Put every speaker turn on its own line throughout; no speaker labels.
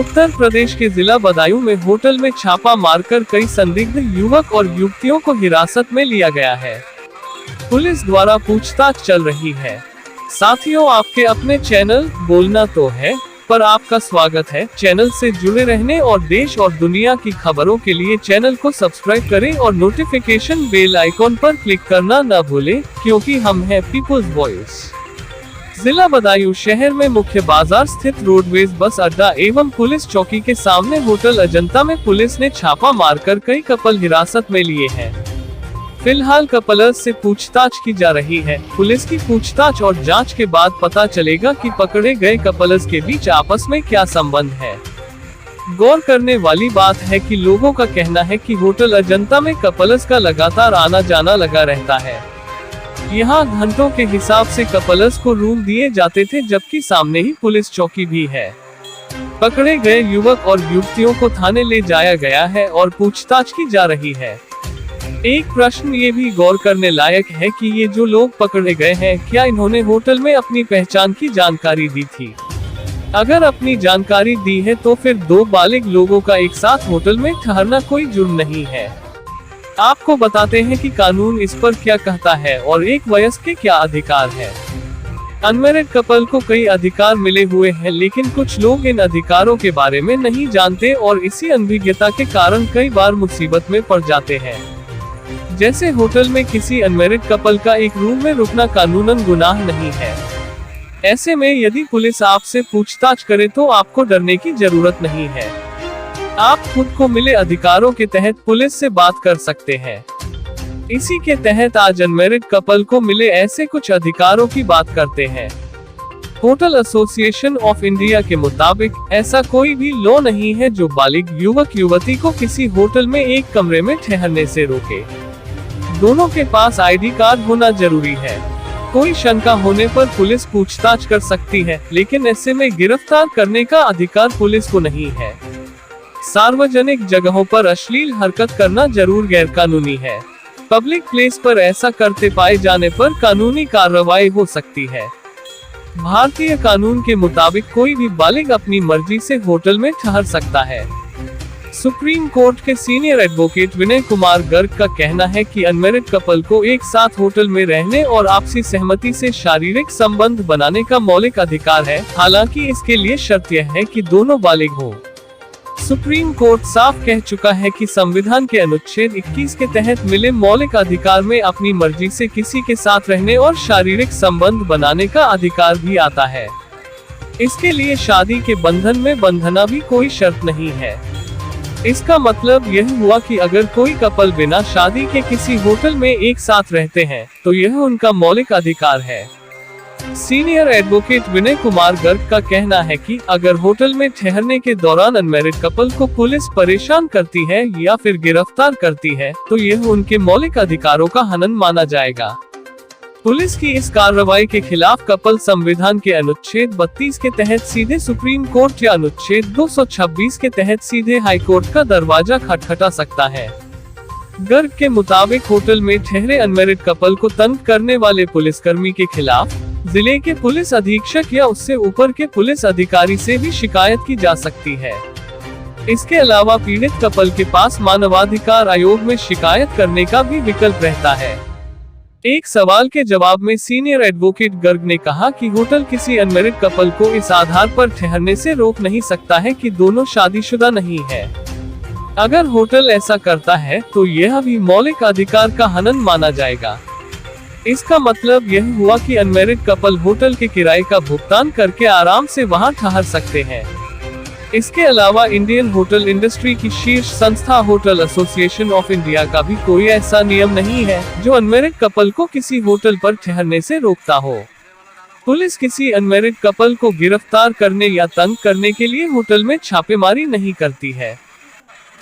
उत्तर प्रदेश के जिला बदायूं में होटल में छापा मारकर कई संदिग्ध युवक और युवतियों को हिरासत में लिया गया है। पुलिस द्वारा पूछताछ चल रही है। साथियों, आपके अपने चैनल बोलना तो है पर आपका स्वागत है। चैनल से जुड़े रहने और देश और दुनिया की खबरों के लिए चैनल को सब्सक्राइब करें और नोटिफिकेशन बेल आइकॉन पर क्लिक करना न भूलें, क्योंकि हम हैं पीपुल्स वॉइस। जिला बदायूं शहर में मुख्य बाजार स्थित रोडवेज बस अड्डा एवं पुलिस चौकी के सामने होटल अजंता में पुलिस ने छापा मारकर कई कपल हिरासत में लिए हैं। फिलहाल कपल्स से पूछताछ की जा रही है। पुलिस की पूछताछ और जांच के बाद पता चलेगा कि पकड़े गए कपल्स के बीच आपस में क्या संबंध है। गौर करने वाली बात है कि लोगों का कहना है कि होटल अजंता में कपल्स का लगातार आना जाना लगा रहता है। यहाँ घंटों के हिसाब से कपल्स को रूम दिए जाते थे, जबकि सामने ही पुलिस चौकी भी है। पकड़े गए युवक और युवतियों को थाने ले जाया गया है और पूछताछ की जा रही है। एक प्रश्न ये भी गौर करने लायक है कि ये जो लोग पकड़े गए हैं, क्या इन्होंने होटल में अपनी पहचान की जानकारी दी थी? अगर अपनी जानकारी दी है तो फिर दो बालिग लोगों का एक साथ होटल में ठहरना कोई जुर्म नहीं है। आपको बताते हैं कि कानून इस पर क्या कहता है और एक वयस्क के क्या अधिकार है। अनमैरिड कपल को कई अधिकार मिले हुए हैं, लेकिन कुछ लोग इन अधिकारों के बारे में नहीं जानते और इसी अनभिज्ञता के कारण कई बार मुसीबत में पड़ जाते हैं। जैसे होटल में किसी अनमैरिड कपल का एक रूम में रुकना कानूनन गुनाह नहीं है। ऐसे में यदि पुलिस आपसे पूछताछ करे तो आपको डरने की जरूरत नहीं है। आप खुद को मिले अधिकारों के तहत पुलिस से बात कर सकते हैं। इसी के तहत आज अनमैरिड कपल को मिले ऐसे कुछ अधिकारों की बात करते हैं। होटल एसोसिएशन ऑफ इंडिया के मुताबिक ऐसा कोई भी लॉ नहीं है जो बालिग युवक युवती को किसी होटल में एक कमरे में ठहरने से रोके। दोनों के पास आईडी कार्ड होना जरूरी है। कोई शंका होने पर पुलिस पूछताछ कर सकती है, लेकिन ऐसे में गिरफ्तार करने का अधिकार पुलिस को नहीं है। सार्वजनिक जगहों पर अश्लील हरकत करना जरूर गैरकानूनी है। पब्लिक प्लेस पर ऐसा करते पाए जाने पर कानूनी कार्रवाई हो सकती है। भारतीय कानून के मुताबिक कोई भी बालिग अपनी मर्जी से होटल में ठहर सकता है। सुप्रीम कोर्ट के सीनियर एडवोकेट विनय कुमार गर्ग का कहना है कि अनमैरिड कपल को एक साथ होटल में रहने और आपसी सहमति से शारीरिक संबंध बनाने का मौलिक अधिकार है, हालांकि इसके लिए शर्त यह है कि दोनों बालिग हों। सुप्रीम कोर्ट साफ कह चुका है कि संविधान के अनुच्छेद 21 के तहत मिले मौलिक अधिकार में अपनी मर्जी से किसी के साथ रहने और शारीरिक संबंध बनाने का अधिकार भी आता है। इसके लिए शादी के बंधन में बंधना भी कोई शर्त नहीं है। इसका मतलब यह हुआ कि अगर कोई कपल बिना शादी के किसी होटल में एक साथ रहते हैं तो यह उनका मौलिक अधिकार है। सीनियर एडवोकेट विनय कुमार गर्ग का कहना है कि अगर होटल में ठहरने के दौरान अनमैरिड कपल को पुलिस परेशान करती है या फिर गिरफ्तार करती है तो यह उनके मौलिक अधिकारों का हनन माना जाएगा। पुलिस की इस कार्रवाई के खिलाफ कपल संविधान के अनुच्छेद 32 के तहत सीधे सुप्रीम कोर्ट या अनुच्छेद 226 के तहत सीधे हाई कोर्ट का दरवाजा खटखटा सकता है। गर्ग के मुताबिक होटल में ठहरे अनमैरिड कपल को तंग करने वाले पुलिसकर्मी के खिलाफ जिले के पुलिस अधीक्षक या उससे ऊपर के पुलिस अधिकारी से भी शिकायत की जा सकती है। इसके अलावा पीड़ित कपल के पास मानवाधिकार आयोग में शिकायत करने का भी विकल्प रहता है। एक सवाल के जवाब में सीनियर एडवोकेट गर्ग ने कहा कि होटल किसी अनमैरिड कपल को इस आधार पर ठहरने से रोक नहीं सकता है कि दोनों शादीशुदा नहीं है। अगर होटल ऐसा करता है तो यह भी मौलिक अधिकार का हनन माना जाएगा। इसका मतलब यह हुआ कि अनमैरिड कपल होटल के किराए का भुगतान करके आराम से वहां ठहर सकते हैं। इसके अलावा इंडियन होटल इंडस्ट्री की शीर्ष संस्था होटल एसोसिएशन ऑफ इंडिया का भी कोई ऐसा नियम नहीं है जो अनमैरिड कपल को किसी होटल पर ठहरने से रोकता हो। पुलिस किसी अनमैरिड कपल को गिरफ्तार करने या तंग करने के लिए होटल में छापेमारी नहीं करती है।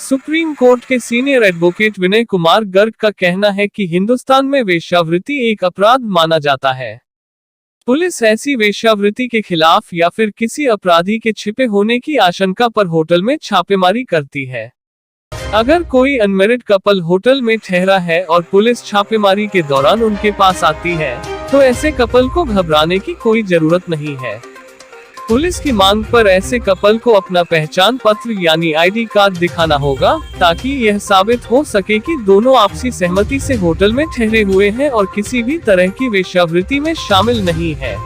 सुप्रीम कोर्ट के सीनियर एडवोकेट विनय कुमार गर्ग का कहना है कि हिंदुस्तान में वेश्यावृत्ति एक अपराध माना जाता है। पुलिस ऐसी वेश्यावृत्ति के खिलाफ या फिर किसी अपराधी के छिपे होने की आशंका पर होटल में छापेमारी करती है। अगर कोई अनमैरिड कपल होटल में ठहरा है और पुलिस छापेमारी के दौरान उनके पास आती है तो ऐसे कपल को घबराने की कोई जरूरत नहीं है। पुलिस की मांग पर ऐसे कपल को अपना पहचान पत्र यानी ID कार्ड दिखाना होगा, ताकि यह साबित हो सके कि दोनों आपसी सहमति से होटल में ठहरे हुए हैं और किसी भी तरह की वेश्यावृत्ति में शामिल नहीं है।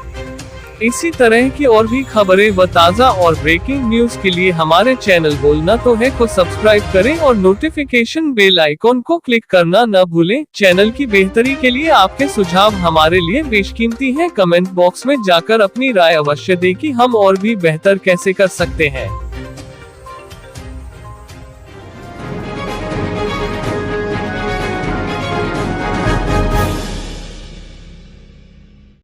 इसी तरह की और भी खबरें व ताज़ा और ब्रेकिंग न्यूज के लिए हमारे चैनल बोलना तो है को सब्सक्राइब करें और नोटिफिकेशन बेल आइकॉन को क्लिक करना न भूलें। चैनल की बेहतरी के लिए आपके सुझाव हमारे लिए बेशकीमती हैं। कमेंट बॉक्स में जाकर अपनी राय अवश्य दें कि हम और भी बेहतर कैसे कर सकते हैं।